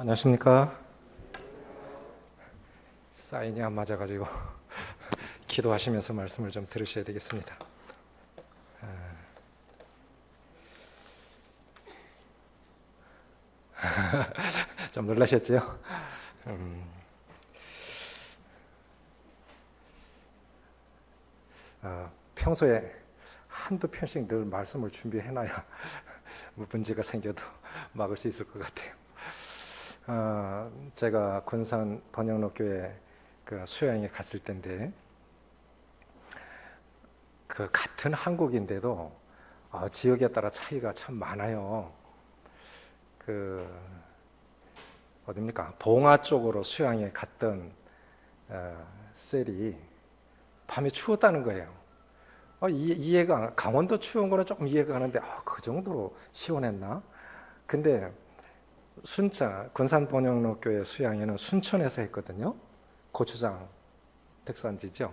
안녕하십니까? 사인이 안 맞아가지고 기도하시면서 말씀을 좀 들으셔야 되겠습니다. 좀 놀라셨죠? 평소에 한두 편씩 늘 말씀을 준비해놔야 문제가 생겨도 막을 수 있을 것 같아요. 제가 군산 번영로교회 그 수양에 갔을 때인데, 그 같은 한국인데도 지역에 따라 차이가 참 많아요. 어딥니까? 봉화 쪽으로 수양에 갔던 셀이 밤에 추웠다는 거예요. 이해가, 강원도 추운 거는 조금 이해가 가는데, 그 정도로 시원했나? 근데 군산 번영로교회 수양회는 순천에서 했거든요. 고추장 특산지죠.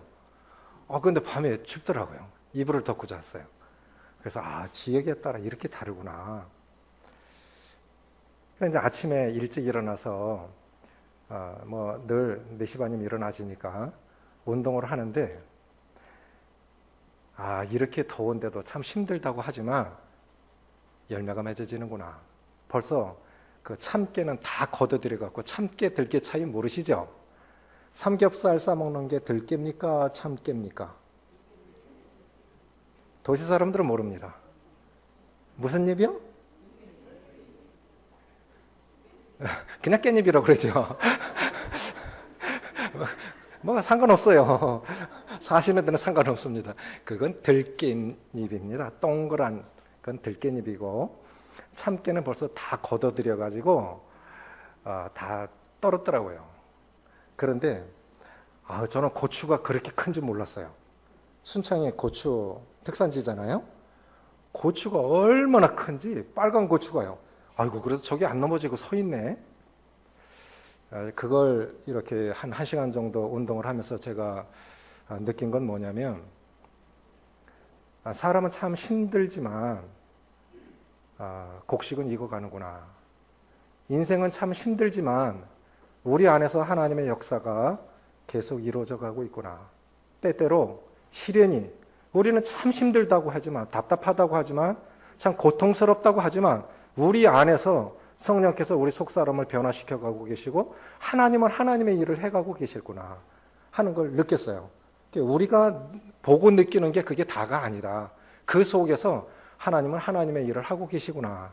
근데 밤에 춥더라고요. 이불을 덮고 잤어요. 그래서 지역에 따라 이렇게 다르구나. 그래서 이제 아침에 일찍 일어나서 늘 4시 반이면 일어나시니까 운동을 하는데, 이렇게 더운데도 참 힘들다고 하지만 열매가 맺어지는구나. 벌써 그 참깨는 다 걷어들여갖고, 참깨 들깨 차이 모르시죠? 삼겹살 싸먹는 게 들깨입니까? 참깨입니까? 도시 사람들은 모릅니다. 무슨 잎이요? 그냥 깻잎이라고 그러죠. 뭐 상관없어요. 사시는 데는 상관없습니다. 그건 들깻잎입니다. 동그란 건 들깻잎이고, 참깨는 벌써 다 걷어들여가지고 다 떨었더라고요. 그런데 저는 고추가 그렇게 큰 줄 몰랐어요. 순창에 고추 특산지잖아요. 고추가 얼마나 큰지, 빨간 고추가요. 아이고, 그래도 저기 안 넘어지고 서 있네. 그걸 이렇게 한 1시간 정도 운동을 하면서 제가 느낀 건 뭐냐면, 사람은 참 힘들지만 곡식은 익어가는구나. 인생은 참 힘들지만 우리 안에서 하나님의 역사가 계속 이루어져 가고 있구나. 때때로 시련이, 우리는 참 힘들다고 하지만, 답답하다고 하지만, 참 고통스럽다고 하지만, 우리 안에서 성령께서 우리 속사람을 변화시켜 가고 계시고, 하나님은 하나님의 일을 해가고 계실구나 하는 걸 느꼈어요. 우리가 보고 느끼는 게 그게 다가 아니다. 그 속에서 하나님은 하나님의 일을 하고 계시구나.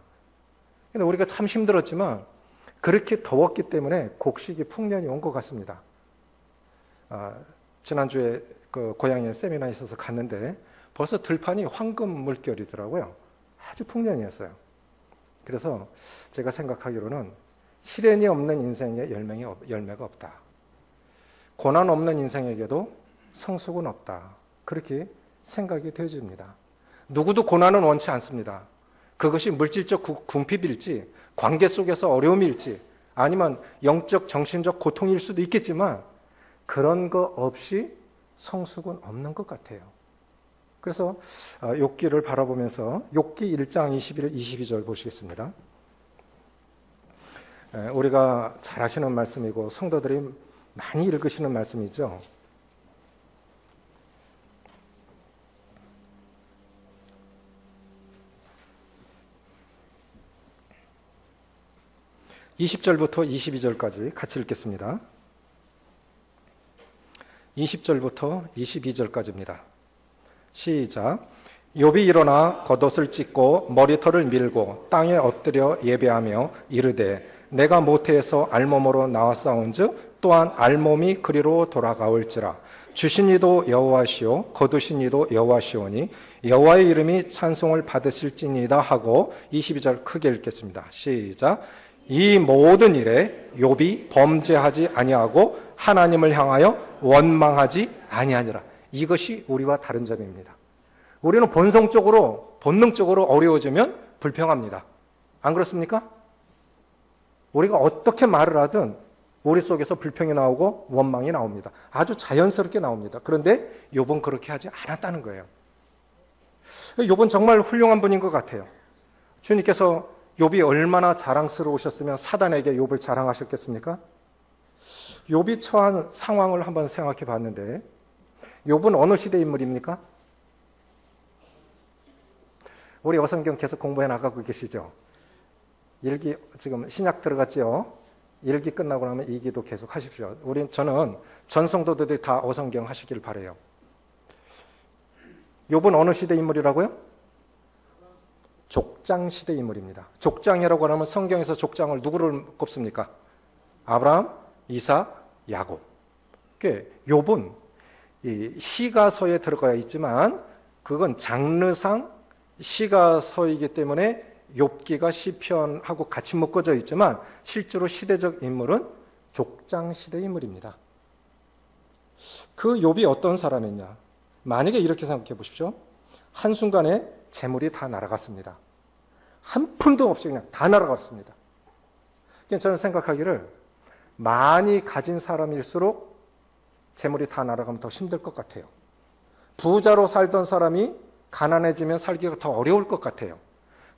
근데 우리가 참 힘들었지만 그렇게 더웠기 때문에 곡식이 풍년이 온 것 같습니다. 지난주에 그 고향에 세미나에 있어서 갔는데 벌써 들판이 황금 물결이더라고요. 아주 풍년이었어요. 그래서 제가 생각하기로는 시련이 없는 인생에 열매가 없다. 고난 없는 인생에게도 성숙은 없다. 그렇게 생각이 되어집니다. 누구도 고난은 원치 않습니다. 그것이 물질적 궁핍일지, 관계 속에서 어려움일지, 아니면 영적, 정신적 고통일 수도 있겠지만 그런 거 없이 성숙은 없는 것 같아요. 그래서 욥기를 바라보면서 욥기 1장 21, 22절 보시겠습니다. 우리가 잘 아시는 말씀이고 성도들이 많이 읽으시는 말씀이죠. (20절부터) (22절까지) 같이 읽겠습니다. 20절부터 22절까지입니다. 시작. 욥이 일어나 겉옷을 찢고 머리털을 밀고 땅에 엎드려 예배하며 이르되 내가 모태에서 알몸으로 나왔사온즉 또한 알몸이 그리로 돌아가올지라. 주신 이도 여호와시오 거두신 이도 여호와시오니 여호와의 이름이 찬송을 받으실지니이다 하고 22절 크게 읽겠습니다. 시작. 이 모든 일에 욥이 범죄하지 아니하고 하나님을 향하여 원망하지 아니하니라. 이것이 우리와 다른 점입니다. 우리는 본능적으로 어려워지면 불평합니다. 안 그렇습니까? 우리가 어떻게 말을 하든 우리 속에서 불평이 나오고 원망이 나옵니다. 아주 자연스럽게 나옵니다. 그런데 욥은 그렇게 하지 않았다는 거예요. 욥은 정말 훌륭한 분인 것 같아요. 주님께서 욥이 얼마나 자랑스러우셨으면 사단에게 욥을 자랑하셨겠습니까? 욥이 처한 상황을 한번 생각해 봤는데, 욥은 어느 시대 인물입니까? 우리 어성경 계속 공부해 나가고 계시죠? 일기 지금 신약 들어갔죠? 일기 끝나고 나면 이기도 계속 하십시오. 저는 전 성도들이 다 어성경 하시길 바라요. 욥은 어느 시대 인물이라고요? 족장 시대 인물입니다. 족장이라고 하면 성경에서 족장을 누구를 꼽습니까? 아브라함, 이삭, 야곱. 욥은 이 시가서에 들어가 있지만 그건 장르상 시가서이기 때문에 욥기가 시편하고 같이 묶어져 있지만 실제로 시대적 인물은 족장 시대 인물입니다. 그 욥이 어떤 사람이냐? 만약에 이렇게 생각해 보십시오. 한순간에 재물이 다 날아갔습니다. 한 푼도 없이 그냥 다 날아갔습니다. 저는 생각하기를 많이 가진 사람일수록 재물이 다 날아가면 더 힘들 것 같아요. 부자로 살던 사람이 가난해지면 살기가 더 어려울 것 같아요.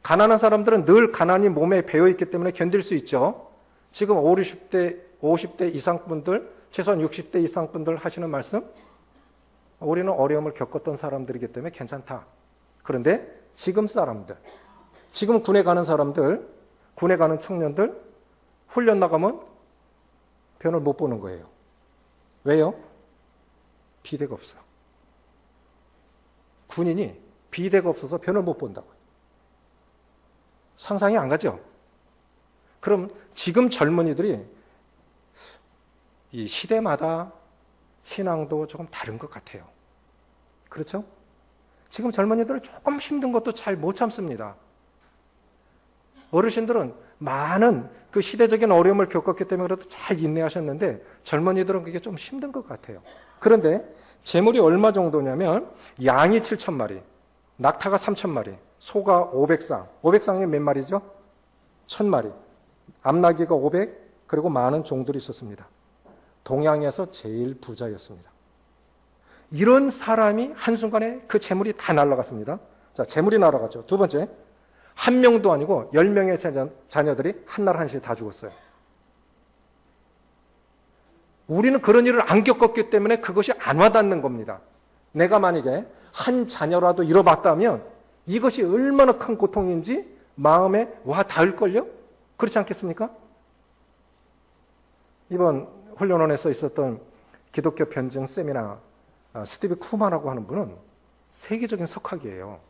가난한 사람들은 늘 가난이 몸에 배어있기 때문에 견딜 수 있죠. 지금 50대 이상 분들, 최소한 60대 이상 분들 하시는 말씀, 우리는 어려움을 겪었던 사람들이기 때문에 괜찮다. 그런데 지금 사람들, 지금 군에 가는 사람들, 군에 가는 청년들, 훈련 나가면 변을 못 보는 거예요. 왜요? 비대가 없어요. 군인이 비대가 없어서 변을 못 본다고요. 상상이 안 가죠? 그럼 지금 젊은이들이 이 시대마다 신앙도 조금 다른 것 같아요. 그렇죠? 지금 젊은이들은 조금 힘든 것도 잘 못 참습니다. 어르신들은 많은 그 시대적인 어려움을 겪었기 때문에 그래도 잘 인내하셨는데 젊은이들은 그게 좀 힘든 것 같아요. 그런데 재물이 얼마 정도냐면 양이 7,000마리, 낙타가 3,000마리, 소가 500쌍. 500쌍이 몇 마리죠? 1,000마리. 암나귀가 500, 그리고 많은 종들이 있었습니다. 동양에서 제일 부자였습니다. 이런 사람이 한순간에 그 재물이 다 날아갔습니다. 자, 재물이 날아갔죠. 두 번째, 한 명도 아니고 10명의 자녀들이 한날 한시에 다 죽었어요. 우리는 그런 일을 안 겪었기 때문에 그것이 안 와닿는 겁니다. 내가 만약에 한 자녀라도 잃어봤다면 이것이 얼마나 큰 고통인지 마음에 와 닿을걸요? 그렇지 않겠습니까? 이번 훈련원에서 있었던 기독교 변증 세미나 스티브 쿠마라고 하는 분은 세계적인 석학이에요.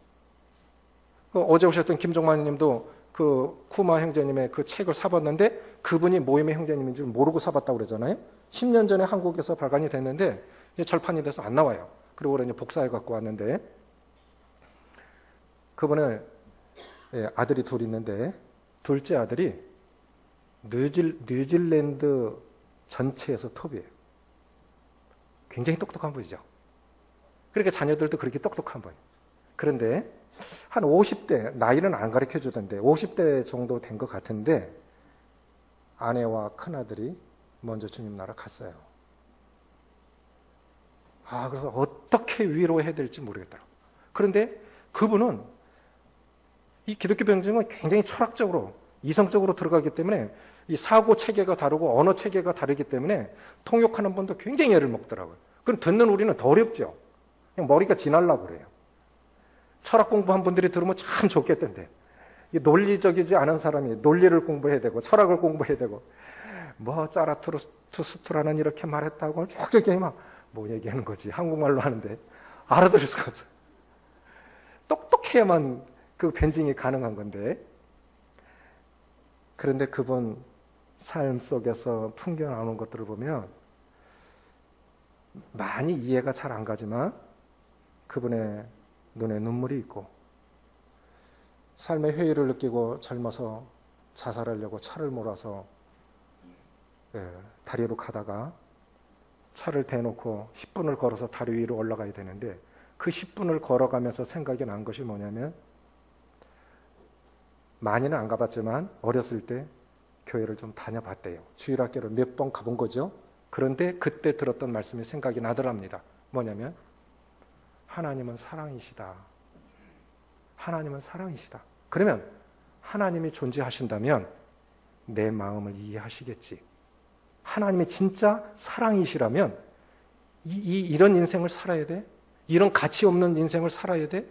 어제 오셨던 김종만 님도 그 쿠마 형제님의 그 책을 사봤는데 그분이 모임의 형제님인 줄 모르고 사봤다고 그러잖아요. 10년 전에 한국에서 발간이 됐는데 이제 절판이 돼서 안 나와요. 그리고 올해 이제 복사해 갖고 왔는데 그분의 아들이 둘 있는데 둘째 아들이 뉴질랜드 전체에서 톱이에요. 굉장히 똑똑한 분이죠. 그러니까 자녀들도 그렇게 똑똑한 분이에요. 그런데 한 50대, 나이는 안 가르쳐 주던데 50대 정도 된 것 같은데 아내와 큰아들이 먼저 주님 나라 갔어요. 그래서 어떻게 위로해야 될지 모르겠더라고요. 그런데 그분은 이 기독교 변증은 굉장히 철학적으로, 이성적으로 들어가기 때문에 이 사고 체계가 다르고 언어 체계가 다르기 때문에 통역하는 분도 굉장히 애를 먹더라고요. 그럼 듣는 우리는 더 어렵죠. 그냥 머리가 지날라고 그래요. 철학 공부한 분들이 들으면 참 좋겠던데. 이 논리적이지 않은 사람이 논리를 공부해야 되고 철학을 공부해야 되고 짜라투스트라는 이렇게 말했다고 쭉쭉 막 뭐 얘기하는 거지. 한국말로 하는데 알아들을 수가 없어요. 똑똑해야만 그 변증이 가능한 건데. 그런데 그분 삶 속에서 풍겨나오는 것들을 보면 많이 이해가 잘 안 가지만 그분의 눈에 눈물이 있고 삶의 회의를 느끼고 젊어서 자살하려고 차를 몰아서 다리로 가다가 차를 대놓고 10분을 걸어서 다리 위로 올라가야 되는데 그 10분을 걸어가면서 생각이 난 것이 뭐냐면 많이는 안 가봤지만 어렸을 때 교회를 좀 다녀봤대요. 주일학교를 몇 번 가본 거죠. 그런데 그때 들었던 말씀이 생각이 나더랍니다. 뭐냐면 하나님은 사랑이시다. 하나님은 사랑이시다. 그러면 하나님이 존재하신다면 내 마음을 이해하시겠지. 하나님이 진짜 사랑이시라면 이런 인생을 살아야 돼? 이런 가치 없는 인생을 살아야 돼?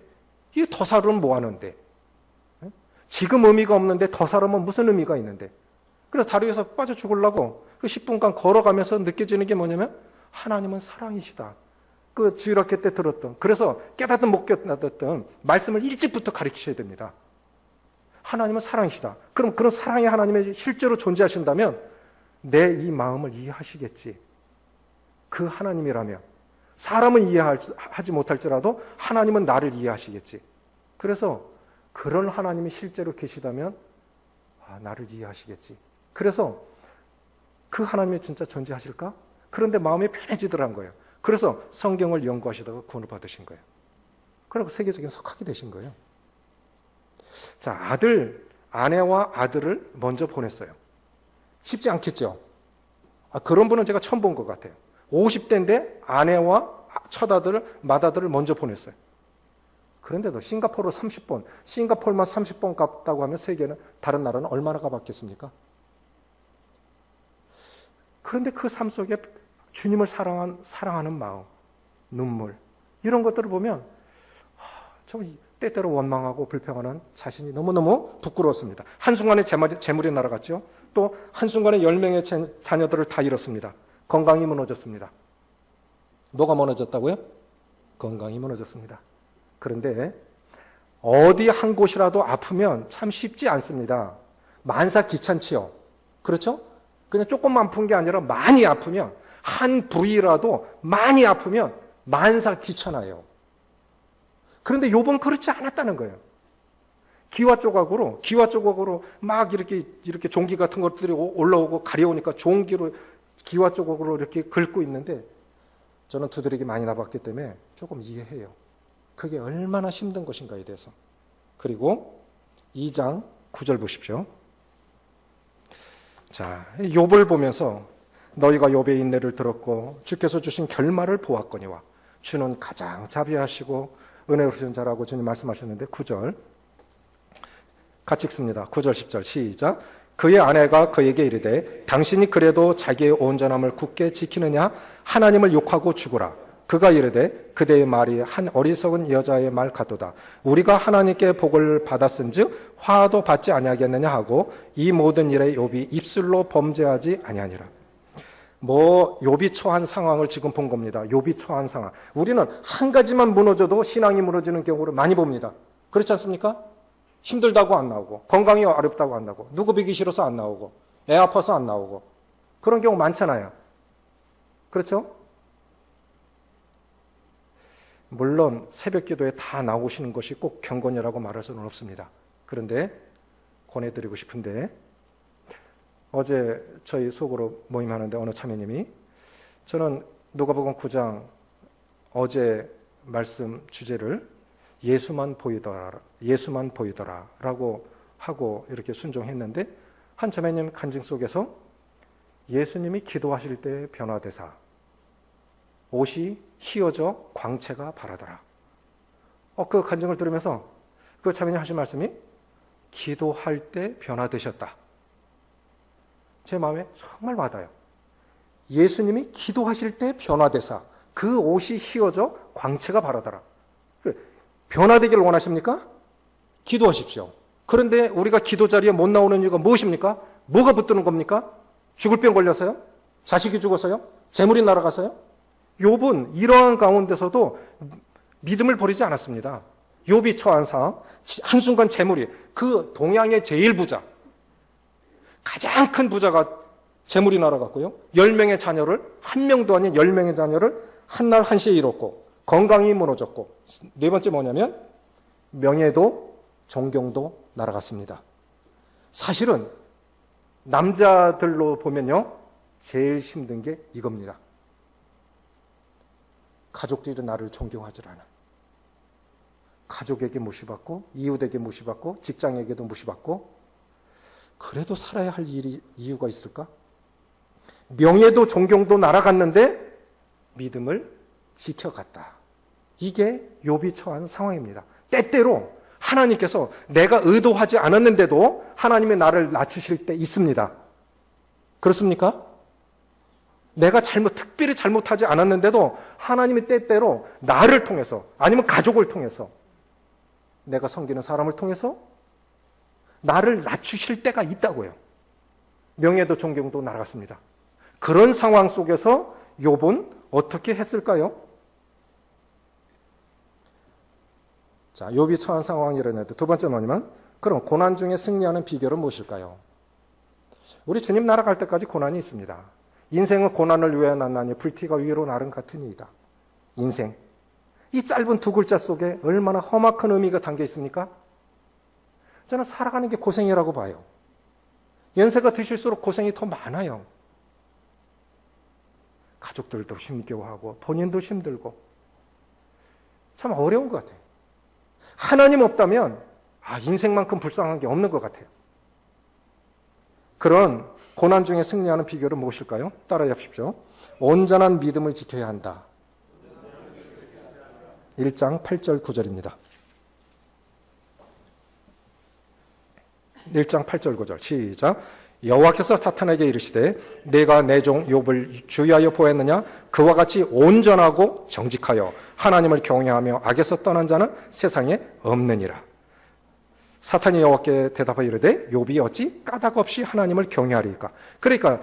이게 더 살으면 뭐 하는데? 지금 의미가 없는데 더 살으면 무슨 의미가 있는데? 그래서 다리 위에서 빠져 죽으려고 그 10분간 걸어가면서 느껴지는 게 뭐냐면 하나님은 사랑이시다. 그 주일학교 때 들었던, 그래서 깨닫든 못 깨닫든 말씀을 일찍부터 가르치셔야 됩니다. 하나님은 사랑이시다. 그럼 그런 사랑의 하나님이 실제로 존재하신다면 내 이 마음을 이해하시겠지. 그 하나님이라면 사람은 이해하지 못할지라도 하나님은 나를 이해하시겠지. 그래서 그런 하나님이 실제로 계시다면 나를 이해하시겠지. 그래서 그 하나님이 진짜 존재하실까? 그런데 마음이 편해지더란 거예요. 그래서 성경을 연구하시다가 구원을 받으신 거예요. 그리고 세계적인 석학이 되신 거예요. 자, 아내와 아들을 먼저 보냈어요. 쉽지 않겠죠? 그런 분은 제가 처음 본 것 같아요. 50대인데 아내와 맏아들을, 맏아들을 먼저 보냈어요. 그런데도 싱가포르 30번, 싱가포르만 30번 갔다고 하면 세계는, 다른 나라는 얼마나 가봤겠습니까? 그런데 그 삶 속에 주님을 사랑하는 마음, 눈물, 이런 것들을 보면 좀 때때로 원망하고 불평하는 자신이 너무너무 부끄러웠습니다. 한순간에 재물이 날아갔죠. 또 한순간에 10명의 자녀들을 다 잃었습니다. 건강이 무너졌습니다. 뭐가 무너졌다고요? 건강이 무너졌습니다. 그런데 어디 한 곳이라도 아프면 참 쉽지 않습니다. 만사 귀찮지요. 그렇죠? 그냥 조금만 아픈 게 아니라 많이 아프면, 한 부위라도 많이 아프면 만사 귀찮아요. 그런데 욥은 그렇지 않았다는 거예요. 기와 조각으로 막 이렇게 종기 같은 것들이 올라오고 가려우니까 종기로, 기와 조각으로 이렇게 긁고 있는데, 저는 두드러기 많이 나봤기 때문에 조금 이해해요. 그게 얼마나 힘든 것인가에 대해서. 그리고 2장 9절 보십시오. 자, 욥을 보면서 너희가 욥의 인내를 들었고 주께서 주신 결말을 보았거니와 주는 가장 자비하시고 은혜로우신 자라고 주님 말씀하셨는데, 9절 같이 읽습니다. 9절 10절 시작. 그의 아내가 그에게 이르되 당신이 그래도 자기의 온전함을 굳게 지키느냐? 하나님을 욕하고 죽으라. 그가 이르되 그대의 말이 한 어리석은 여자의 말 같도다. 우리가 하나님께 복을 받았은즉 화도 받지 아니하겠느냐 하고 이 모든 일에 욥이 입술로 범죄하지 아니하니라. 욥이 처한 상황을 지금 본 겁니다. 욥이 처한 상황. 우리는 한 가지만 무너져도 신앙이 무너지는 경우를 많이 봅니다. 그렇지 않습니까? 힘들다고 안 나오고, 건강이 어렵다고 안 나오고, 누구 보기 싫어서 안 나오고, 애 아파서 안 나오고, 그런 경우 많잖아요. 그렇죠? 물론 새벽 기도에 다 나오시는 것이 꼭 경건이라고 말할 수는 없습니다. 그런데 권해드리고 싶은데, 어제 저희 속으로 모임하는데 어느 참여님이, 저는 누가복음 9장 어제 말씀 주제를 예수만 보이더라 라고 하고 이렇게 순종했는데, 한 자매님 간증 속에서 예수님이 기도하실 때 변화되사 옷이 휘어져 광채가 바라더라. 그 간증을 들으면서 그 자매님 하신 말씀이 기도할 때 변화되셨다. 제 마음에 정말 와닿아요. 예수님이 기도하실 때 변화되사 그 옷이 휘어져 광채가 바라더라. 변화되기를 원하십니까? 기도하십시오. 그런데 우리가 기도 자리에 못 나오는 이유가 무엇입니까? 뭐가 붙드는 겁니까? 죽을 병 걸려서요? 자식이 죽어서요? 재물이 날아가서요? 욥은 이러한 가운데서도 믿음을 버리지 않았습니다. 욥이 처한 상황, 한순간 재물이, 그 동양의 제일 부자, 가장 큰 부자가 재물이 날아갔고요. 10명의 자녀를, 한 명도 아닌 10명의 자녀를 한날 한시에 잃었고, 건강이 무너졌고, 네 번째 뭐냐면 명예도 존경도 날아갔습니다. 사실은 남자들로 보면요, 제일 힘든 게 이겁니다. 가족들이 나를 존경하지 않아. 가족에게 무시받고, 이웃에게 무시받고, 직장에게도 무시받고, 그래도 살아야 할 이유가 있을까? 명예도 존경도 날아갔는데 믿음을 지켜갔다. 이게 욥이 처한 상황입니다. 때때로 하나님께서 내가 의도하지 않았는데도 하나님이 나를 낮추실 때 있습니다. 그렇습니까? 내가 특별히 잘못하지 않았는데도 하나님이 때때로 나를 통해서 아니면 가족을 통해서 내가 섬기는 사람을 통해서 나를 낮추실 때가 있다고요. 명예도 존경도 날아갔습니다. 그런 상황 속에서 욥은 어떻게 했을까요? 자, 욥이 처한 상황이 이랬는데 두 번째 뭐냐면 그럼 고난 중에 승리하는 비결은 무엇일까요? 우리 주님 나라 갈 때까지 고난이 있습니다. 인생은 고난을 위하여 났나니 불티가 위로 나른 같으니이다. 인생. 이 짧은 두 글자 속에 얼마나 험악한 의미가 담겨 있습니까? 저는 살아가는 게 고생이라고 봐요. 연세가 드실수록 고생이 더 많아요. 가족들도 힘겨워하고 본인도 힘들고 참 어려운 것 같아요. 하나님 없다면 인생만큼 불쌍한 게 없는 것 같아요. 그런 고난 중에 승리하는 비결은 무엇일까요? 따라해 보십시오. 온전한 믿음을 지켜야 한다. 1장 8절 9절입니다. 1장 8절 9절 시작. 여호와께서 사탄에게 이르시되 내가 내 종 욥을 주의하여 보았느냐? 그와 같이 온전하고 정직하여 하나님을 경외하며 악에서 떠난 자는 세상에 없느니라. 사탄이 여호와께 대답하여 이르되 욥이 어찌 까닭 없이 하나님을 경외하리까? 그러니까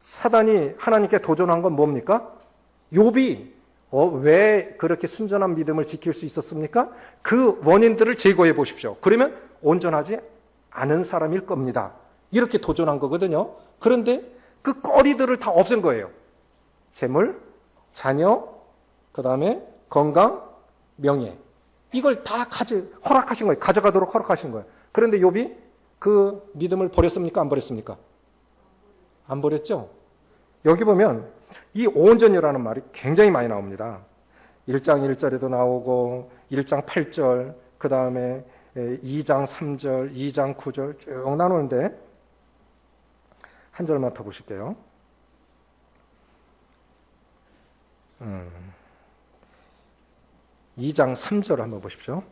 사단이 하나님께 도전한 건 뭡니까? 욥이 왜 그렇게 순전한 믿음을 지킬 수 있었습니까? 그 원인들을 제거해 보십시오. 그러면 온전하지 않은 사람일 겁니다. 이렇게 도전한 거거든요. 그런데 그 꺼리들을 다 없앤 거예요. 재물, 자녀, 그 다음에 건강, 명예. 이걸 다 허락하신 거예요. 가져가도록 허락하신 거예요. 그런데 욥이 그 믿음을 버렸습니까? 안 버렸습니까? 안 버렸죠? 여기 보면 이 온전이라는 말이 굉장히 많이 나옵니다. 1장 1절에도 나오고 1장 8절, 그 다음에 2장 3절, 2장 9절 쭉 나누는데 한 절만 더 보실게요. 2장 3절 한번 보십시오.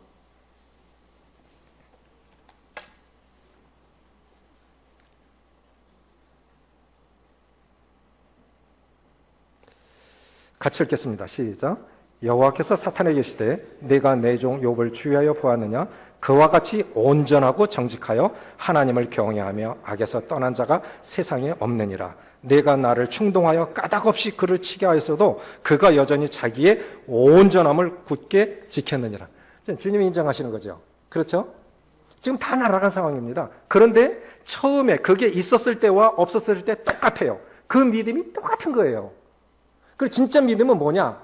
같이 읽겠습니다. 시작. 여호와께서 사탄에게 이르시되 내가 내 종 욥을 주의하여 보았느냐? 그와 같이 온전하고 정직하여 하나님을 경외하며 악에서 떠난 자가 세상에 없느니라. 내가 나를 충동하여 까닭없이 그를 치게 하였어도 그가 여전히 자기의 온전함을 굳게 지켰느니라. 주님이 인정하시는 거죠. 그렇죠? 지금 다 날아간 상황입니다. 그런데 처음에 그게 있었을 때와 없었을 때 똑같아요. 그 믿음이 똑같은 거예요. 그리고 진짜 믿음은 뭐냐?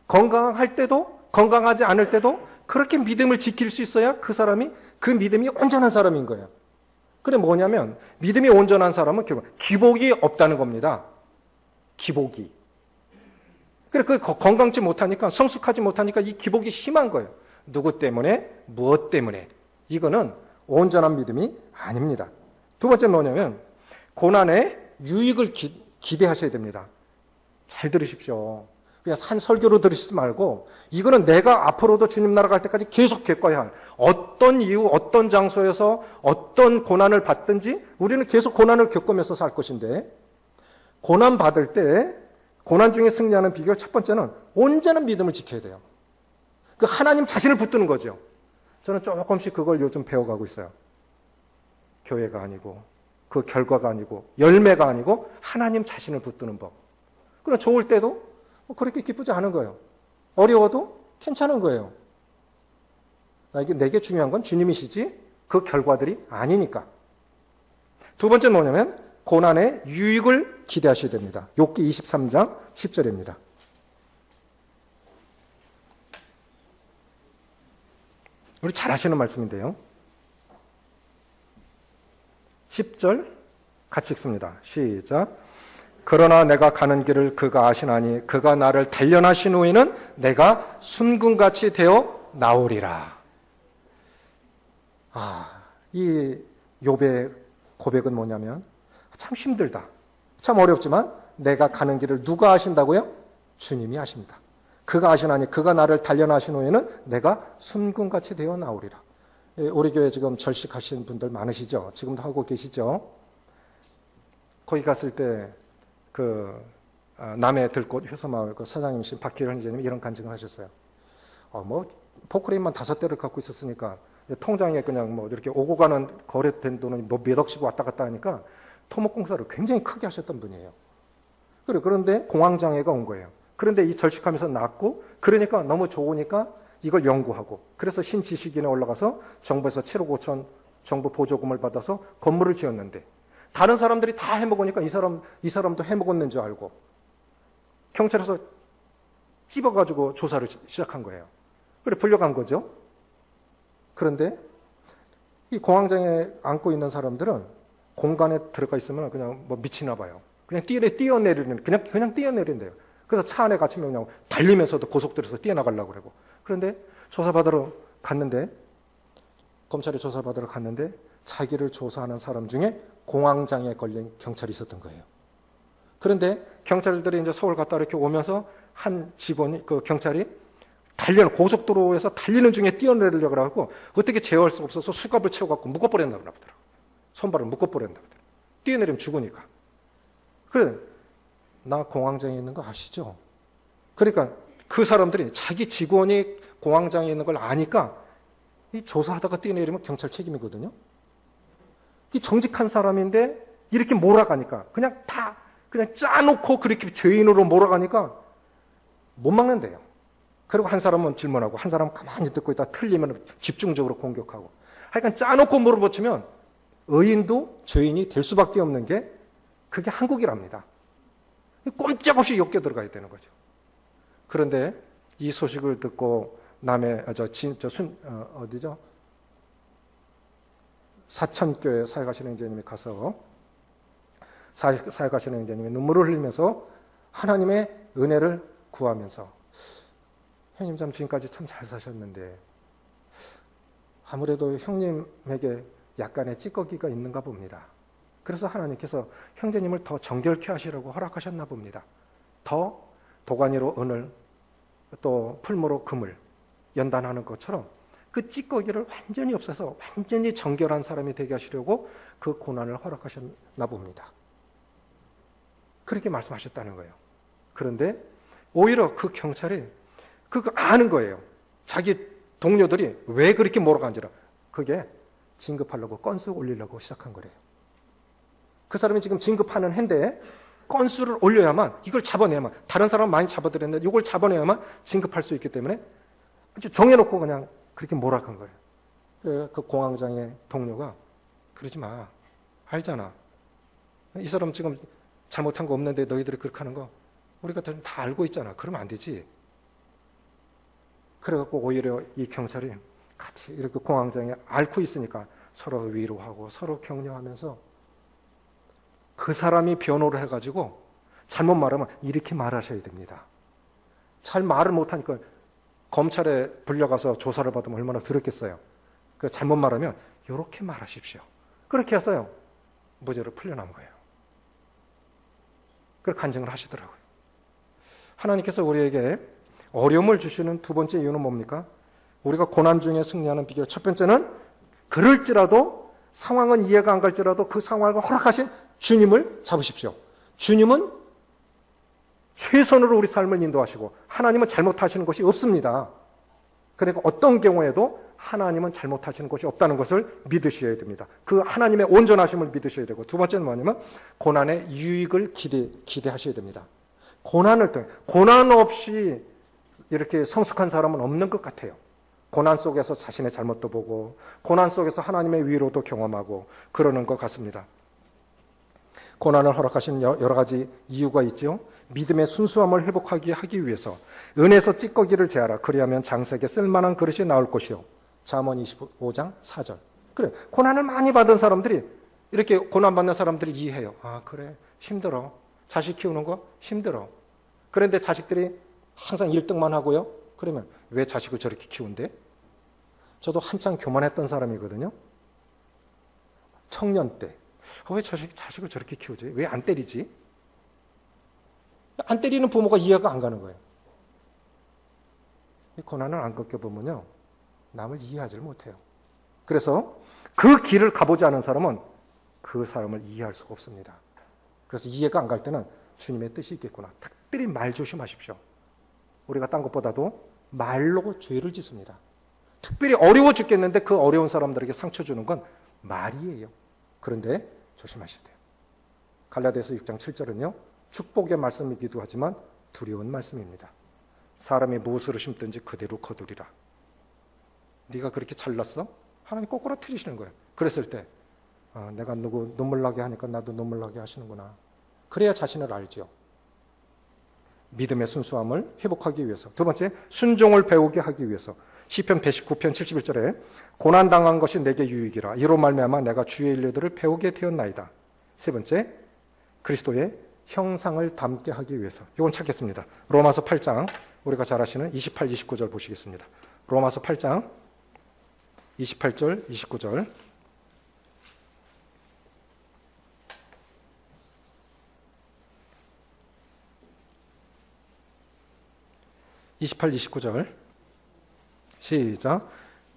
건강할 때도 건강하지 않을 때도 그렇게 믿음을 지킬 수 있어야 그 사람이 그 믿음이 온전한 사람인 거예요. 그래 뭐냐면 믿음이 온전한 사람은 기복이 없다는 겁니다. 기복이. 그래 그 건강치 못하니까 성숙하지 못하니까 이 기복이 심한 거예요. 누구 때문에? 무엇 때문에? 이거는 온전한 믿음이 아닙니다. 두 번째 뭐냐면 고난의 유익을 기대하셔야 됩니다. 잘 들으십시오. 그냥 산 설교로 들으시지 말고 이거는 내가 앞으로도 주님 나라 갈 때까지 계속 겪어야 할 어떤 이유, 어떤 장소에서 어떤 고난을 받든지 우리는 계속 고난을 겪으면서 살 것인데 고난 받을 때 고난 중에 승리하는 비결 첫 번째는 온전한 믿음을 지켜야 돼요. 그 하나님 자신을 붙드는 거죠. 저는 조금씩 그걸 요즘 배워가고 있어요. 교회가 아니고 그 결과가 아니고 열매가 아니고 하나님 자신을 붙드는 법. 그럼 좋을 때도 그렇게 기쁘지 않은 거예요. 어려워도 괜찮은 거예요. 내게 중요한 건 주님이시지 그 결과들이 아니니까. 두 번째는 뭐냐면 고난의 유익을 기대하셔야 됩니다. 욥기 23장 10절입니다. 우리 잘 아시는 말씀인데요. 10절 같이 읽습니다. 시작. 그러나 내가 가는 길을 그가 아시나니 그가 나를 단련하신 후에는 내가 순금같이 되어 나오리라. 이 욥의 고백은 뭐냐면 참 힘들다. 참 어렵지만 내가 가는 길을 누가 아신다고요? 주님이 아십니다. 그가 하시나니 그가 나를 단련하신 후에는 내가 순금같이 되어 나오리라. 우리 교회 지금 절식하신 분들 많으시죠? 지금도 하고 계시죠? 거기 갔을 때 남해 들꽃 효서마을 그 사장님이신 박기현 회장님이 이런 간증을 하셨어요. 포크레인만 5대를 갖고 있었으니까 통장에 그냥 이렇게 오고 가는 거래된 돈은 몇 억씩 왔다 갔다 하니까 토목공사를 굉장히 크게 하셨던 분이에요. 그런데 공황장애가 온 거예요. 그런데 이 절식하면서 낫고, 그러니까 너무 좋으니까 이걸 연구하고, 그래서 신지식인에 올라가서 정부에서 7억 5천 정부 보조금을 받아서 건물을 지었는데, 다른 사람들이 다 해먹으니까 이 사람도 해먹었는 줄 알고 경찰에서 찝어가지고 조사를 시작한 거예요. 그래 불려간 거죠. 그런데 이 공황장애 안고 있는 사람들은 공간에 들어가 있으면 그냥 미치나 봐요. 그냥 뛰어내리는, 그냥 뛰어내린대요. 그래서 차 안에 갇히면 그냥 달리면서도 고속도로에서 뛰어나가려고 그러고. 그런데 조사받으러 갔는데, 검찰에 조사받으러 갔는데, 자기를 조사하는 사람 중에 공황장애에 걸린 경찰이 있었던 거예요. 그런데 경찰들이 이제 서울 갔다 이렇게 오면서 한 직원이, 그 경찰이 고속도로에서 달리는 중에 뛰어내리려고 하고 어떻게 제어할 수 없어서 수갑을 채워갖고 묶어버렸나 보더라고요. 손발을 묶어버렸나 보더라고요. 뛰어내리면 죽으니까. 그래, 나 공황장애 있는 거 아시죠? 그러니까 그 사람들이 자기 직원이 공황장애 있는 걸 아니까 이 조사하다가 뛰어내리면 경찰 책임이거든요. 이 정직한 사람인데 이렇게 몰아가니까 그냥 짜놓고 그렇게 죄인으로 몰아가니까 못 막는데요. 그리고 한 사람은 질문하고 한 사람은 가만히 듣고 있다 틀리면 집중적으로 공격하고. 하여간 짜놓고 물어붙이면 의인도 죄인이 될 수밖에 없는 게 그게 한국이랍니다. 꼼짝없이 엮여 들어가야 되는 거죠. 그런데 이 소식을 듣고 사천교회 사역하시는 형제님이 가서 사역하시는 형제님이 눈물을 흘리면서 하나님의 은혜를 구하면서, 형님 참 지금까지 참 잘 사셨는데 아무래도 형님에게 약간의 찌꺼기가 있는가 봅니다. 그래서 하나님께서 형제님을 더 정결케 하시라고 허락하셨나 봅니다. 더 도가니로 은을 또 풀무로 금을 연단하는 것처럼 그 찌꺼기를 완전히 없애서 완전히 정결한 사람이 되게 하시려고 그 고난을 허락하셨나 봅니다. 그렇게 말씀하셨다는 거예요. 그런데 오히려 그 경찰이 그거 아는 거예요. 자기 동료들이 왜 그렇게 몰아간지라. 그게 진급하려고 건수 올리려고 시작한 거래요. 그 사람이 지금 진급하는 해인데 건수를 올려야만, 이걸 잡아내야만, 다른 사람 많이 잡아들였는데 이걸 잡아내야만 진급할 수 있기 때문에 아주 정해놓고 그냥 그렇게 몰아간 거예요. 그 공황장애 동료가 그러지 마. 알잖아. 이 사람 지금 잘못한 거 없는데 너희들이 그렇게 하는 거 우리가 다 알고 있잖아. 그러면 안 되지. 그래갖고 오히려 이 경찰이 같이 이렇게 공황장애 앓고 있으니까 서로 위로하고 서로 격려하면서 그 사람이 변호를 해가지고 잘못 말하면 이렇게 말하셔야 됩니다. 잘 말을 못하니까 검찰에 불려가서 조사를 받으면 얼마나 들었겠어요. 그 잘못 말하면 이렇게 말하십시오. 그렇게 해서요 무죄로 풀려난 거예요. 그걸 간증을 하시더라고요. 하나님께서 우리에게 어려움을 주시는 두 번째 이유는 뭡니까? 우리가 고난 중에 승리하는 비결. 첫 번째는 그럴지라도 상황은 이해가 안 갈지라도 그 상황을 허락하신 주님을 잡으십시오. 주님은 최선으로 우리 삶을 인도하시고 하나님은 잘못하시는 것이 없습니다. 그러니까 어떤 경우에도 하나님은 잘못하시는 것이 없다는 것을 믿으셔야 됩니다. 그 하나님의 온전하심을 믿으셔야 되고, 두 번째는 뭐냐면 고난의 유익을 기대하셔야 됩니다. 고난 없이 이렇게 성숙한 사람은 없는 것 같아요. 고난 속에서 자신의 잘못도 보고 고난 속에서 하나님의 위로도 경험하고 그러는 것 같습니다. 고난을 허락하신 여러 가지 이유가 있죠. 믿음의 순수함을 회복하게 하기 위해서 은혜에서 찌꺼기를 제하라. 그리하면 장색에 쓸만한 그릇이 나올 것이요. 잠언 25장 4절. 그래, 고난을 많이 받은 사람들이, 이렇게 고난받는 사람들이 이해해요. 아, 그래, 힘들어. 자식 키우는 거 힘들어. 그런데 자식들이 항상 1등만 하고요. 그러면 왜 자식을 저렇게 키운대? 저도 한창 교만했던 사람이거든요. 청년 때. 왜 자식을 저렇게 키우지? 왜 안 때리지? 안 때리는 부모가 이해가 안 가는 거예요. 이 고난을 안 겪어보면요, 남을 이해하지를 못해요. 그래서 그 길을 가보지 않은 사람은 그 사람을 이해할 수가 없습니다. 그래서 이해가 안 갈 때는 주님의 뜻이 있겠구나. 특별히 말 조심하십시오. 우리가 딴 것보다도 말로 죄를 짓습니다. 특별히 어려워 죽겠는데 그 어려운 사람들에게 상처 주는 건 말이에요. 그런데 조심하셔야 돼요. 갈라디아서 6장 7절은요, 축복의 말씀이기도 하지만 두려운 말씀입니다. 사람이 무엇으로 심든지 그대로 거두리라. 네가 그렇게 잘났어? 하나님 거꾸로 틀리시는 거예요. 그랬을 때 내가 누구 눈물 나게 하니까 나도 눈물 나게 하시는구나. 그래야 자신을 알죠. 믿음의 순수함을 회복하기 위해서. 두 번째, 순종을 배우게 하기 위해서. 시편 119편 71절에 고난당한 것이 내게 유익이라. 이로 말미암아 내가 주의 일들을 배우게 되었나이다. 세 번째, 그리스도의 형상을 담게 하기 위해서. 이건 찾겠습니다. 로마서 8장, 우리가 잘 아시는 28, 29절 보시겠습니다. 로마서 8장 28절, 29절. (28, 29절) 시작.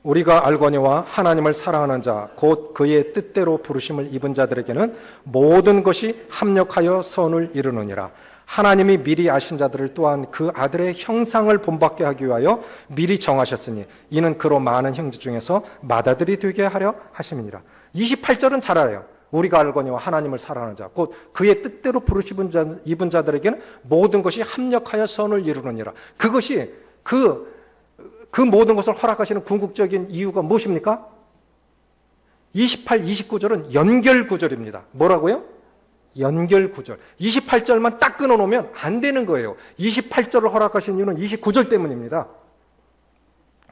우리가 알거니와 하나님을 사랑하는 자 곧 그의 뜻대로 부르심을 입은 자들에게는 모든 것이 합력하여 선을 이루느니라. 하나님이 미리 아신 자들을 또한 그 아들의 형상을 본받게 하기 위하여 미리 정하셨으니 이는 그로 많은 형제 중에서 맏아들이 되게 하려 하심이니라. 28절은 잘 알아요. 우리가 알거니와 하나님을 사랑하는 자 곧 그의 뜻대로 부르심을 입은 자들에게는 모든 것이 합력하여 선을 이루느니라. 그것이 그 모든 것을 허락하시는 궁극적인 이유가 무엇입니까? 28, 29절은 연결 구절입니다. 뭐라고요? 연결 구절. 28절만 딱 끊어놓으면 안 되는 거예요. 28절을 허락하신 이유는 29절 때문입니다.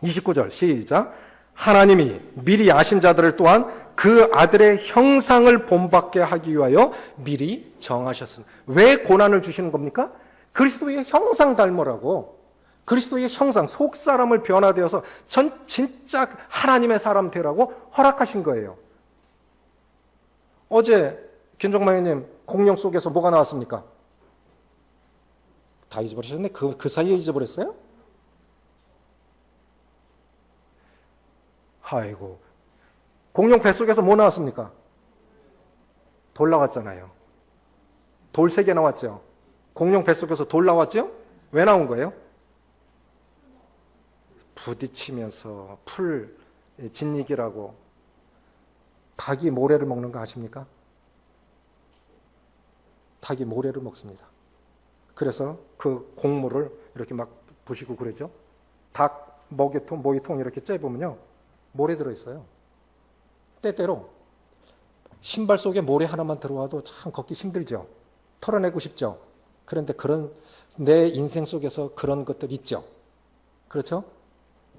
29절 시작. 하나님이 미리 아신 자들을 또한 그 아들의 형상을 본받게 하기 위하여 미리 정하셨습니다. 왜 고난을 주시는 겁니까? 그리스도의 형상 닮으라고. 그리스도의 형상, 속사람을 변화되어서 진짜 하나님의 사람 되라고 허락하신 거예요. 어제 김종만님 공룡 속에서 뭐가 나왔습니까? 다 잊어버리셨네? 그 사이에 잊어버렸어요? 아이고. 공룡 뱃속에서 뭐 나왔습니까? 돌 나왔잖아요. 돌 3개 나왔죠? 공룡 뱃속에서 돌 나왔죠? 왜 나온 거예요? 부딪히면서 풀 진익이라고. 닭이 모래를 먹는 거 아십니까? 닭이 모래를 먹습니다. 그래서 그 곡물을 이렇게 막 부시고 그러죠. 닭 모기통 이렇게 째보면요, 모래 들어있어요. 때때로 신발 속에 모래 하나만 들어와도 참 걷기 힘들죠. 털어내고 싶죠. 그런데 그런 내 인생 속에서 그런 것들 있죠. 그렇죠?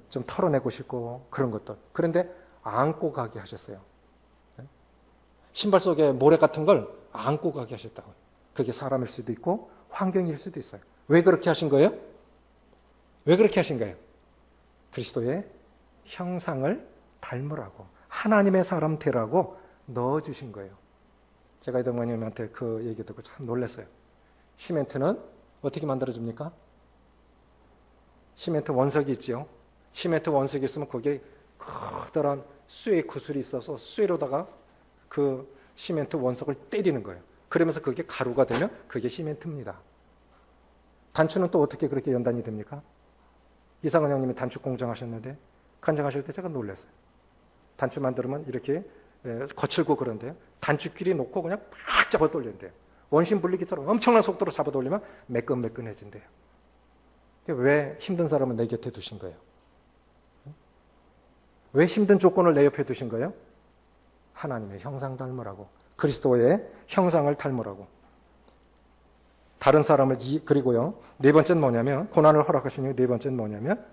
좀 털어내고 싶고 그런 것들. 그런데 안고 가게 하셨어요. 신발 속에 모래 같은 걸 안고 가게 하셨다고요. 그게 사람일 수도 있고 환경일 수도 있어요. 왜 그렇게 하신 거예요? 왜 그렇게 하신 거예요? 그리스도의 형상을 닮으라고, 하나님의 사람 되라고 넣어주신 거예요. 제가 이동관님한테 그 얘기 듣고 참 놀랐어요. 시멘트는 어떻게 만들어집니까? 시멘트 원석이 있죠. 시멘트 원석이 있으면 거기에 커다란 쇠 구슬이 있어서 쇠로다가 그 시멘트 원석을 때리는 거예요. 그러면서 그게 가루가 되면 그게 시멘트입니다. 단추는 또 어떻게 그렇게 연단이 됩니까? 이상은 형님이 단추 공정하셨는데 간장하실 때 제가 놀랐어요. 단추 만들면 이렇게 거칠고 그런데요, 단추끼리 놓고 그냥 팍 잡아 돌린대요. 원심 불리기처럼 엄청난 속도로 잡아 돌리면 매끈매끈해진대요. 왜 힘든 사람은 내 곁에 두신 거예요? 왜 힘든 조건을 내 옆에 두신 거예요? 하나님의 형상 닮으라고, 그리스도의 형상을 닮으라고. 다른 사람을 그리고요, 네 번째는 뭐냐면, 고난을 허락하신 이유 네 번째는 뭐냐면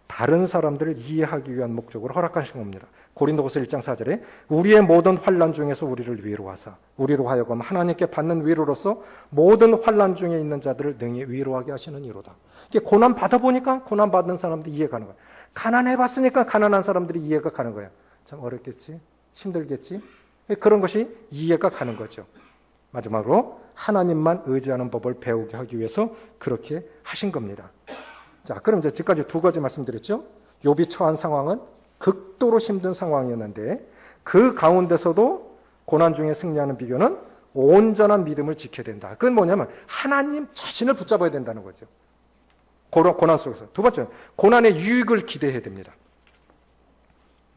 다른 사람들을 이해하기 위한 목적으로 허락하신 겁니다. 고린도후서 1장 4절에 우리의 모든 환난 중에서 우리를 위로하사 우리로 하여금 하나님께 받는 위로로서 모든 환난 중에 있는 자들을 능히 위로하게 하시는 이로다. 이게 고난 받아보니까 고난 받는 사람들이 이해가 가는 거예요. 가난해봤으니까 가난한 사람들이 이해가 가는 거예요. 참 어렵겠지? 힘들겠지? 그런 것이 이해가 가는 거죠. 마지막으로 하나님만 의지하는 법을 배우게 하기 위해서 그렇게 하신 겁니다. 자, 그럼 이제 지금까지 두 가지 말씀드렸죠. 욥이 처한 상황은 극도로 힘든 상황이었는데 그 가운데서도 고난 중에 승리하는 비결은 온전한 믿음을 지켜야 된다. 그건 뭐냐면 하나님 자신을 붙잡아야 된다는 거죠. 고난 속에서. 두 번째는 고난의 유익을 기대해야 됩니다.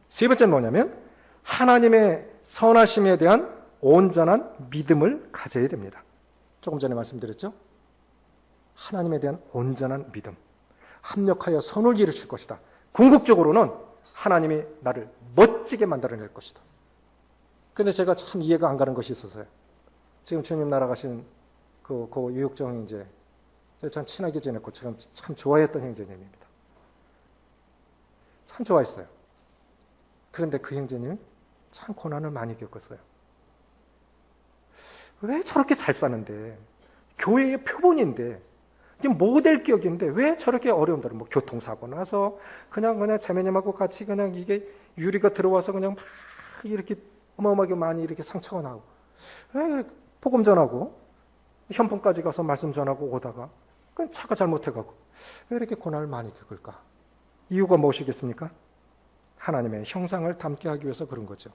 세 번째는 뭐냐면 하나님의 선하심에 대한 온전한 믿음을 가져야 됩니다. 조금 전에 말씀드렸죠. 하나님에 대한 온전한 믿음. 합력하여 선을 이루실 것이다. 궁극적으로는 하나님이 나를 멋지게 만들어낼 것이다. 근데 제가 참 이해가 안 가는 것이 있어서요. 지금 주님 날아가신 그 유육정 형제, 제가 참 친하게 지냈고 지금 참 좋아했던 형제님입니다. 참 좋아했어요. 그런데 그 형제님 참 고난을 많이 겪었어요. 왜 저렇게 잘 사는데, 교회의 표본인데, 모델 격인데 왜 저렇게 어려운 데를 교통사고 나서 그냥 자매님하고 같이 그냥 이게 유리가 들어와서 그냥 막 이렇게 어마어마하게 많이 이렇게 상처가 나고, 왜 이렇게 복음 전하고 현풍까지 가서 말씀 전하고 오다가 그 차가 잘못해가고 왜 이렇게 고난을 많이 겪을까? 이유가 무엇이겠습니까? 하나님의 형상을 담게 하기 위해서 그런 거죠.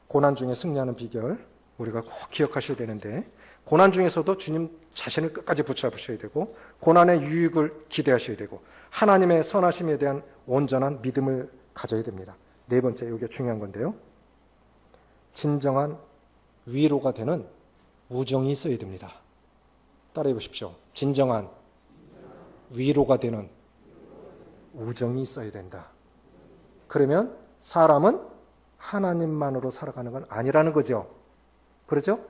고난 중에 승리하는 비결 우리가 꼭 기억하셔야 되는데, 고난 중에서도 주님 자신을 끝까지 붙잡으셔야 되고, 고난의 유익을 기대하셔야 되고, 하나님의 선하심에 대한 온전한 믿음을 가져야 됩니다. 네 번째, 이게 중요한 건데요. 진정한 위로가 되는 우정이 있어야 됩니다. 따라해 보십시오. 진정한 위로가 되는 우정이 있어야 된다. 그러면 사람은 하나님만으로 살아가는 건 아니라는 거죠. 그렇죠?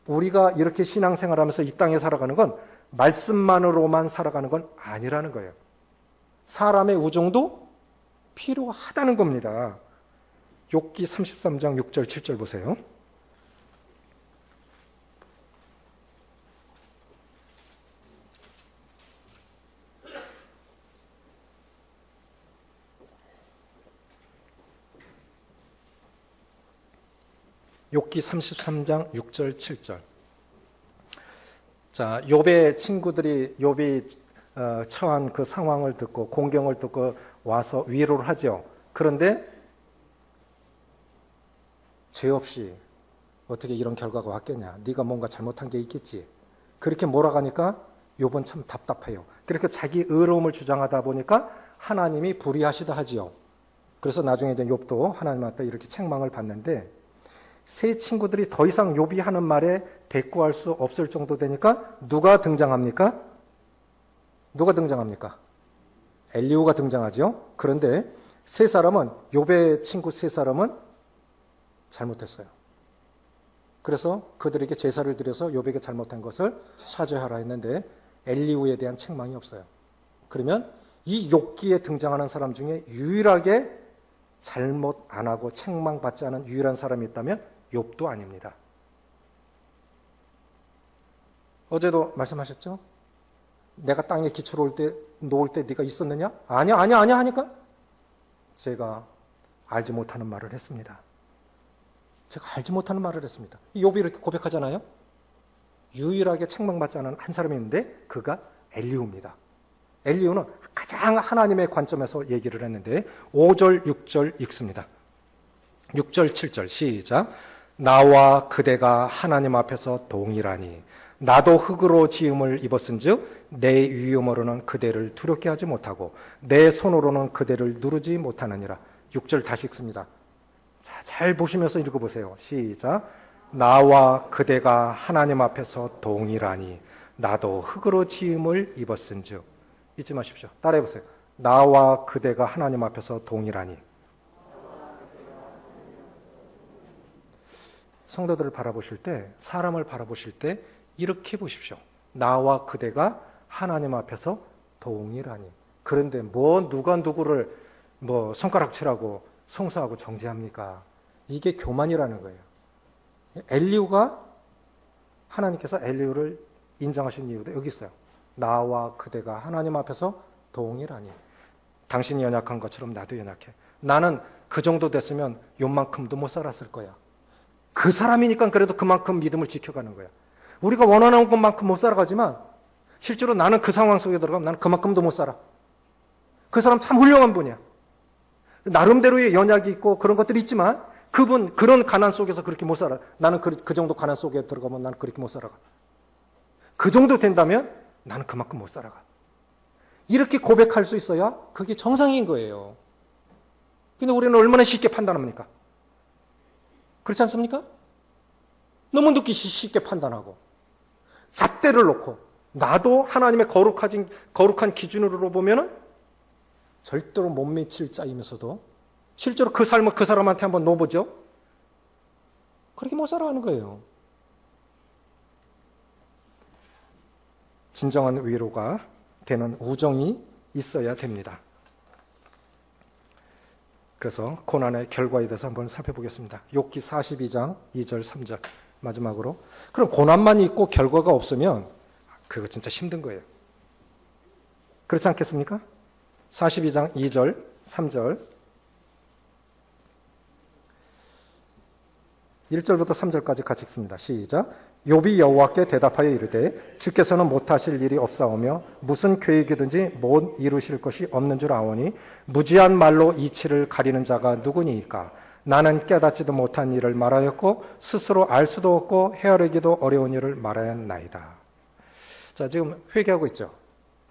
우리가 이렇게 신앙생활하면서 이 땅에 살아가는 건 말씀만으로만 살아가는 건 아니라는 거예요. 사람의 우정도 필요하다는 겁니다. 욥기 33장 6절 7절 보세요. 욥기 33장 6절 7절. 자, 욥의 친구들이 욥이 처한 그 상황을 듣고 공경을 듣고 와서 위로를 하죠. 그런데 죄 없이 어떻게 이런 결과가 왔겠냐? 네가 뭔가 잘못한 게 있겠지. 그렇게 몰아가니까 욥은 참 답답해요. 그렇게 자기 의로움을 주장하다 보니까 하나님이 불의하시다 하지요. 그래서 나중에 이제 욥도 하나님한테 이렇게 책망을 받는데, 세 친구들이 더 이상 욥이 하는 말에 대꾸할 수 없을 정도 되니까 누가 등장합니까? 누가 등장합니까? 엘리후가 등장하죠. 그런데 세 사람은, 욥의 친구 세 사람은 잘못했어요. 그래서 그들에게 제사를 드려서 욥에게 잘못한 것을 사죄하라 했는데 엘리후에 대한 책망이 없어요. 그러면 이 욥기에 등장하는 사람 중에 유일하게 잘못 안 하고 책망받지 않은 유일한 사람이 있다면 욥도 아닙니다. 어제도 말씀하셨죠? 내가 땅에 기초를 놓을 때 네가 있었느냐? 아니야 하니까 제가 알지 못하는 말을 했습니다. 제가 알지 못하는 말을 했습니다. 욥이 이렇게 고백하잖아요. 유일하게 책망받지 않은 한 사람이 있는데 그가 엘리후입니다. 엘리후는 가장 하나님의 관점에서 얘기를 했는데 5절 6절 읽습니다. 6절 7절 시작. 나와 그대가 하나님 앞에서 동일하니 나도 흑으로 지음을 입었은즉 내 위엄으로는 그대를 두렵게 하지 못하고 내 손으로는 그대를 누르지 못하느니라. 6절 다시 읽습니다. 자, 잘 보시면서 읽어보세요. 시작. 나와 그대가 하나님 앞에서 동일하니 나도 흑으로 지음을 입었은즉. 잊지 마십시오. 따라해보세요. 나와 그대가 하나님 앞에서 동일하니. 성도들을 바라보실 때, 사람을 바라보실 때 이렇게 보십시오. 나와 그대가 하나님 앞에서 동일하니. 그런데 누가 누구를 손가락질하고 송사하고 정죄합니까? 이게 교만이라는 거예요. 엘리후가, 하나님께서 엘리후를 인정하신 이유도 여기 있어요. 나와 그대가 하나님 앞에서 동일하니. 당신이 연약한 것처럼 나도 연약해. 나는 그 정도 됐으면 요만큼도 못 살았을 거야. 그 사람이니까 그래도 그만큼 믿음을 지켜가는 거야. 우리가 원하는 것만큼 못 살아가지만 실제로 나는 그 상황 속에 들어가면 나는 그만큼도 못 살아. 그 사람 참 훌륭한 분이야. 나름대로의 연약이 있고 그런 것들이 있지만 그분 그런 가난 속에서 그렇게 못 살아. 나는 그 정도 가난 속에 들어가면 나는 그렇게 못 살아가. 그 정도 된다면 나는 그만큼 못 살아가. 이렇게 고백할 수 있어야 그게 정상인 거예요. 근데 우리는 얼마나 쉽게 판단합니까? 그렇지 않습니까? 너무 늦게 쉽게 판단하고 잣대를 놓고 나도 하나님의 거룩한 기준으로 보면은 절대로 못 미칠 자이면서도 실제로 그 삶을 그 사람한테 한번 놓아보죠. 그렇게 못 살아가는 거예요. 진정한 위로가 되는 우정이 있어야 됩니다. 그래서 고난의 결과에 대해서 한번 살펴보겠습니다. 욥기 42장 2절 3절 마지막으로. 그럼 고난만 있고 결과가 없으면 그거 진짜 힘든 거예요. 그렇지 않겠습니까? 42장 2절 3절 1절부터 3절까지 같이 읽습니다. 시작. 욥이 여호와께 대답하여 이르되 주께서는 못하실 일이 없사오며 무슨 계획이든지 못 이루실 것이 없는 줄 아오니 무지한 말로 이치를 가리는 자가 누구니이까. 나는 깨닫지도 못한 일을 말하였고 스스로 알 수도 없고 헤아리기도 어려운 일을 말하였나이다. 자, 지금 회개하고 있죠.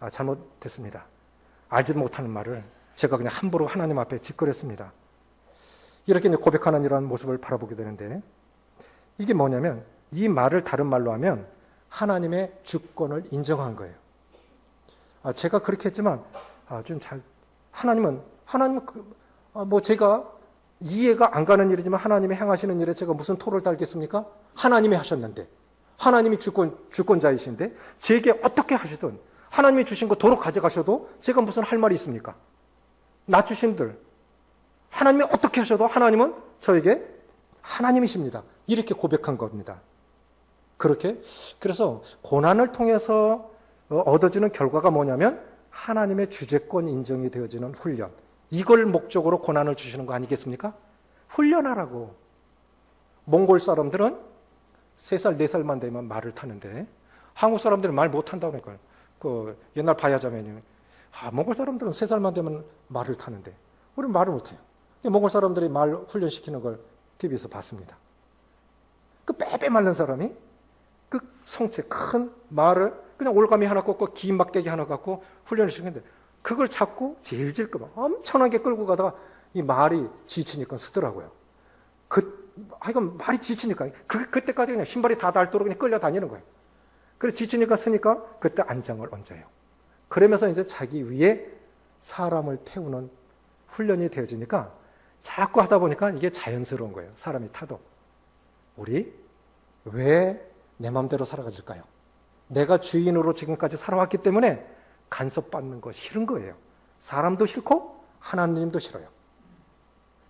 잘못됐습니다. 알지도 못하는 말을 제가 그냥 함부로 하나님 앞에 짓거렸습니다. 이렇게 이제 고백하는 이런 모습을 바라보게 되는데, 이게 뭐냐면 이 말을 다른 말로 하면 하나님의 주권을 인정한 거예요. 제가 그렇게 했지만 하나님은 제가 이해가 안 가는 일이지만 하나님이 행하시는 일에 제가 무슨 토를 달겠습니까? 하나님이 하셨는데, 하나님이 주권자이신데 제게 어떻게 하시든 하나님이 주신 거 도로 가져가셔도 제가 무슨 할 말이 있습니까? 낮추신들 하나님이 어떻게 하셔도 하나님은 저에게 하나님이십니다. 이렇게 고백한 겁니다. 그래서 고난을 통해서 얻어지는 결과가 뭐냐면 하나님의 주재권 인정이 되어지는 훈련. 이걸 목적으로 고난을 주시는 거 아니겠습니까? 훈련하라고. 몽골 사람들은 3살, 4살만 되면 말을 타는데 한국 사람들은 말 못한다고 그러니까요. 옛날 바야자면이 몽골 사람들은 3살만 되면 말을 타는데 우리는 말을 못해요. 몽골 사람들이 말 훈련시키는 걸 TV에서 봤습니다. 그 빼빼 마른 사람이 그 성체 큰 말을 그냥 올가미 하나 꽂고 긴 막대기 하나 갖고 훈련을 시키는데 그걸 잡고 질질 끌고 엄청나게 끌고 가다가 이 말이 지치니까 쓰더라고요. 하여간 말이 지치니까 그때까지 그냥 신발이 다 닳도록 그냥 끌려다니는 거예요. 그래서 지치니까 쓰니까 그때 안장을 얹어요. 그러면서 이제 자기 위에 사람을 태우는 훈련이 되어지니까 자꾸 하다 보니까 이게 자연스러운 거예요. 사람이 타도. 우리 왜 내 마음대로 살아가질까요? 내가 주인으로 지금까지 살아왔기 때문에 간섭받는 거 싫은 거예요. 사람도 싫고 하나님도 싫어요.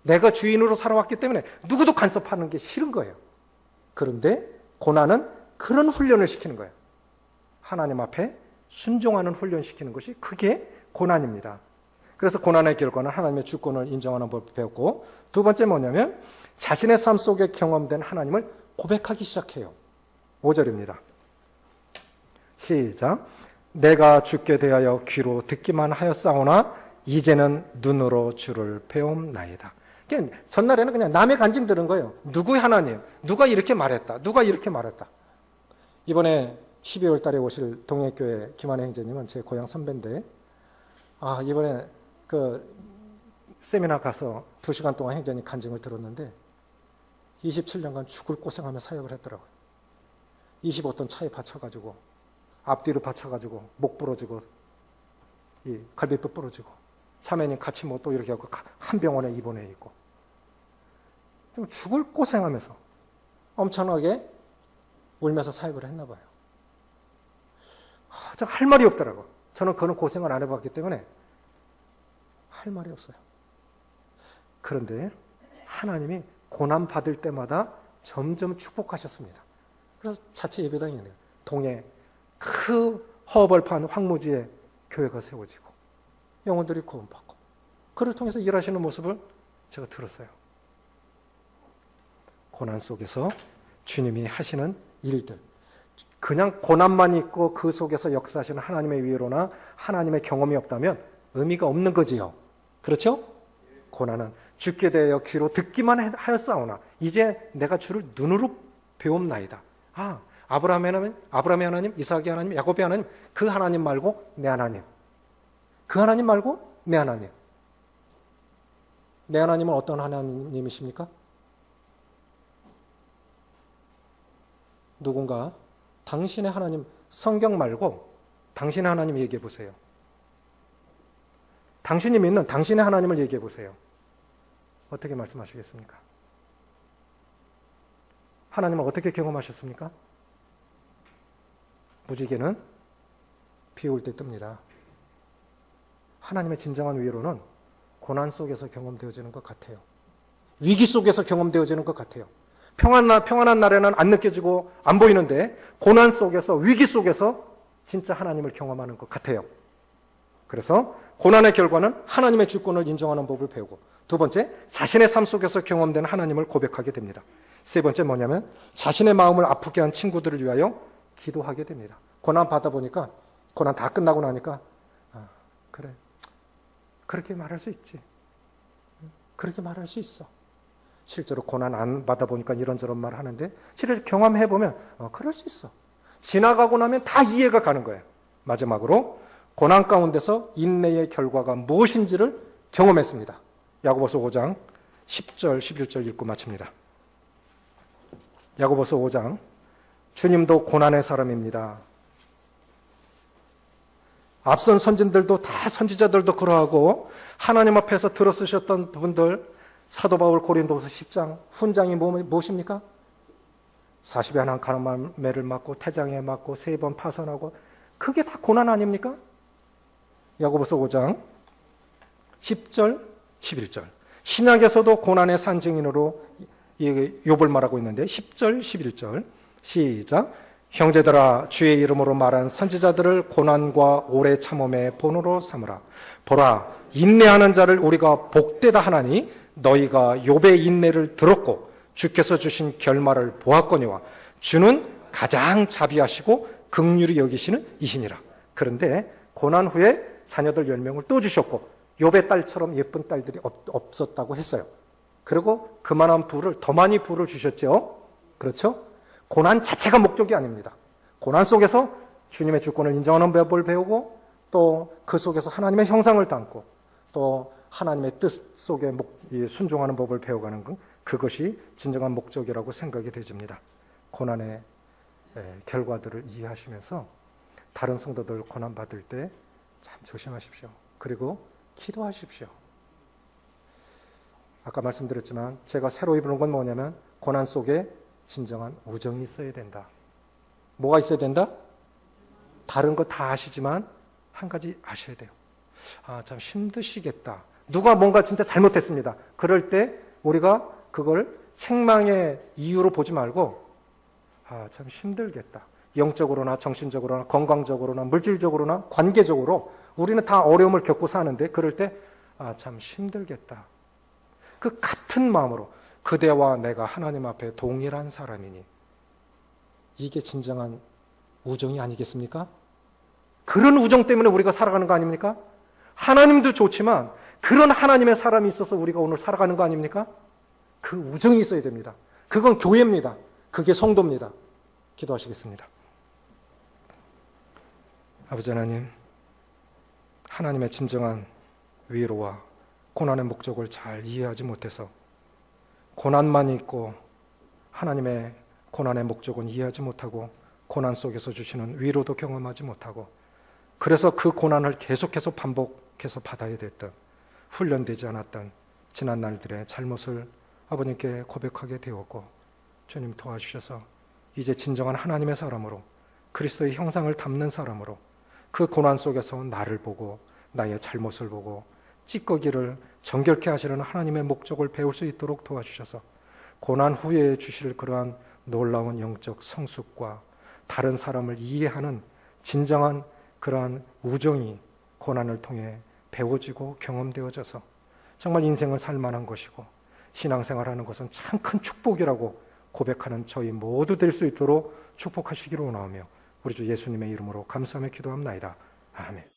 내가 주인으로 살아왔기 때문에 누구도 간섭하는 게 싫은 거예요. 그런데 고난은 그런 훈련을 시키는 거예요. 하나님 앞에 순종하는 훈련시키는 것이 그게 고난입니다. 그래서 고난의 결과는 하나님의 주권을 인정하는 법을 배웠고, 두 번째 뭐냐면 자신의 삶 속에 경험된 하나님을 고백하기 시작해요. 5절입니다. 시작. 내가 주께 대하여 귀로 듣기만 하였사오나 이제는 눈으로 주를 배움나이다. 전날에는 그냥 남의 간증 들은 거예요. 누구의 하나님, 누가 이렇게 말했다, 누가 이렇게 말했다. 이번에 12월 달에 오실 동해교회 김한혜 형제님은 제 고향 선배인데, 이번에 세미나 가서 2시간 동안 형제님 간증을 들었는데 27년간 죽을 고생하며 사역을 했더라고요. 25톤 차에 받쳐가지고 앞뒤로 받쳐가지고 목 부러지고 이 갈비뼈 부러지고 자매님 같이 또 이렇게 하고 한 병원에 입원해 있고 좀 죽을 고생하면서 엄청나게 울면서 사역을 했나 봐요. 할 말이 없더라고. 저는 그런 고생을 안 해봤기 때문에 할 말이 없어요. 그런데 하나님이 고난 받을 때마다 점점 축복하셨습니다. 그래서 자체 예배당이 있네요. 동해 그 허벌판 황무지에 교회가 세워지고 영혼들이 구원받고 그를 통해서 일하시는 모습을 제가 들었어요. 고난 속에서 주님이 하시는 일들, 그냥 고난만 있고 그 속에서 역사하시는 하나님의 위로나 하나님의 경험이 없다면 의미가 없는 거지요. 그렇죠? 고난은 죽게 되어 귀로 듣기만 하였사오나 이제 내가 주를 눈으로 배움나이다. 아브라함의 하나님, 이삭의 하나님, 야곱의 하나님, 그 하나님 말고 내 하나님. 그 하나님 말고 내 하나님. 내 하나님은 어떤 하나님이십니까? 누군가 당신의 하나님, 성경 말고 당신의 하나님 얘기해 보세요. 당신이 믿는 당신의 하나님을 얘기해 보세요. 어떻게 말씀하시겠습니까? 하나님을 어떻게 경험하셨습니까? 무지개는 비 올 때 뜹니다. 하나님의 진정한 위로는 고난 속에서 경험되어지는 것 같아요. 위기 속에서 경험되어지는 것 같아요. 평안한 날에는 안 느껴지고 안 보이는데 고난 속에서, 위기 속에서 진짜 하나님을 경험하는 것 같아요. 그래서 고난의 결과는 하나님의 주권을 인정하는 법을 배우고, 두 번째, 자신의 삶 속에서 경험된 하나님을 고백하게 됩니다. 세 번째 뭐냐면 자신의 마음을 아프게 한 친구들을 위하여 기도하게 됩니다. 고난 받아보니까, 고난 다 끝나고 나니까 그래, 그렇게 말할 수 있지. 그렇게 말할 수 있어. 실제로 고난 안 받아보니까 이런저런 말 하는데 실제로 경험해보면 그럴 수 있어. 지나가고 나면 다 이해가 가는 거예요. 마지막으로 고난 가운데서 인내의 결과가 무엇인지를 경험했습니다. 야고보서 5장 10절 11절 읽고 마칩니다. 야고보서 5장, 주님도 고난의 사람입니다. 앞선 선진들도 다, 선지자들도 그러하고 하나님 앞에서 들어쓰셨던 분들, 사도 바울 고린도서 10장 훈장이 무엇입니까? 40에 하나 가늠매를 맞고 태장에 맞고 3번 파선하고, 그게 다 고난 아닙니까? 야고보서 5장 10절 11절, 신약에서도 고난의 산증인으로 욥을 말하고 있는데 10절 11절 시작. 형제들아, 주의 이름으로 말한 선지자들을 고난과 오래 참음의 본으로 삼으라. 보라, 인내하는 자를 우리가 복되다 하나니 너희가 욥의 인내를 들었고 주께서 주신 결말을 보았거니와 주는 가장 자비하시고 긍휼히 여기시는 이시니라. 그런데 고난 후에 자녀들 10명을 또 주셨고 욥의 딸처럼 예쁜 딸들이 없었다고 했어요. 그리고 그만한 부를, 더 많이 부를 주셨죠. 그렇죠? 고난 자체가 목적이 아닙니다. 고난 속에서 주님의 주권을 인정하는 법을 배우고, 또 그 속에서 하나님의 형상을 담고, 또 하나님의 뜻 속에 순종하는 법을 배워가는 것, 그것이 진정한 목적이라고 생각이 되집니다. 고난의 결과들을 이해하시면서 다른 성도들 고난 받을 때 참 조심하십시오. 그리고 기도하십시오. 아까 말씀드렸지만 제가 새로 입는 건 뭐냐면 고난 속에 진정한 우정이 있어야 된다. 뭐가 있어야 된다? 다른 거 다 아시지만 한 가지 아셔야 돼요. 참 힘드시겠다. 누가 뭔가 진짜 잘못했습니다. 그럴 때 우리가 그걸 책망의 이유로 보지 말고 참 힘들겠다. 영적으로나 정신적으로나 건강적으로나 물질적으로나 관계적으로 우리는 다 어려움을 겪고 사는데, 그럴 때 참 힘들겠다. 그 같은 마음으로 그대와 내가 하나님 앞에 동일한 사람이니, 이게 진정한 우정이 아니겠습니까? 그런 우정 때문에 우리가 살아가는 거 아닙니까? 하나님도 좋지만 그런 하나님의 사람이 있어서 우리가 오늘 살아가는 거 아닙니까? 그 우정이 있어야 됩니다. 그건 교회입니다. 그게 성도입니다. 기도하시겠습니다. 아버지 하나님, 하나님의 진정한 위로와 고난의 목적을 잘 이해하지 못해서 고난만 있고 하나님의 고난의 목적은 이해하지 못하고 고난 속에서 주시는 위로도 경험하지 못하고, 그래서 그 고난을 계속해서 반복해서 받아야 됐던, 훈련되지 않았던 지난 날들의 잘못을 아버님께 고백하게 되었고, 주님 도와주셔서 이제 진정한 하나님의 사람으로, 그리스도의 형상을 담는 사람으로 그 고난 속에서 나를 보고 나의 잘못을 보고 찌꺼기를 정결케 하시는 하나님의 목적을 배울 수 있도록 도와주셔서 고난 후에 주실 그러한 놀라운 영적 성숙과 다른 사람을 이해하는 진정한 그러한 우정이 고난을 통해 배워지고 경험되어져서 정말 인생을 살만한 것이고 신앙생활하는 것은 참 큰 축복이라고 고백하는 저희 모두 될 수 있도록 축복하시기로 원하오며 우리 주 예수님의 이름으로 감사하며 기도합나이다. 아멘.